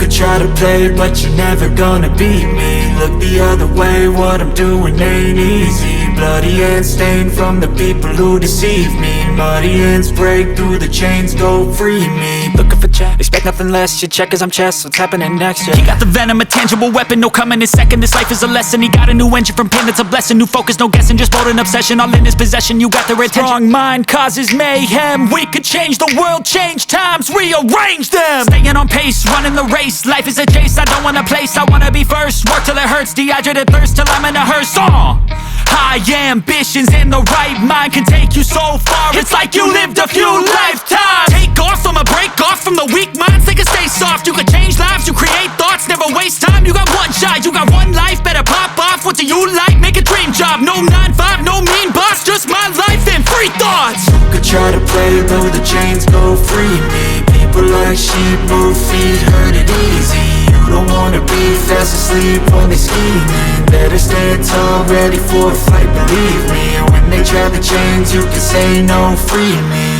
could try to play, but you're never gonna beat me. Look the other way, what I'm doing ain't easy. Bloody hands stained from the people who deceive me. Muddy hands break through the chains, go free me. Looking for check, expect nothing less. Your check is I'm chess, what's happening next? Yeah. He got the venom, a tangible weapon, no coming in second. This life is a lesson. He got a new engine from pain, that's a blessing. New focus, no guessing, just bold and obsession. All in his possession, you got their attention. Strong mind causes mayhem. We could change the world, change times, rearrange them. Staying on pace, running the race. Life is a chase, I don't want a place, I wanna be first. Work till it hurts, dehydrated thirst till I'm in a hearse. High ambitions and the right mind can take you so far. It's like you lived a few lifetimes. Take off from a break off from the weak minds. They can stay soft, you can change lives, you create thoughts, never waste time. You got one shot, you got one life, better pop off. What do you like? Make a dream job. No 9-5, no mean boss, just my life and free thoughts. You could try to play, but the chains go free me. People like sheep move feet, hurt it easy. You don't wanna be fast asleep when they scheming. Better stand tall, ready for a fight, believe me. And when they try the chains, you can say no, free me.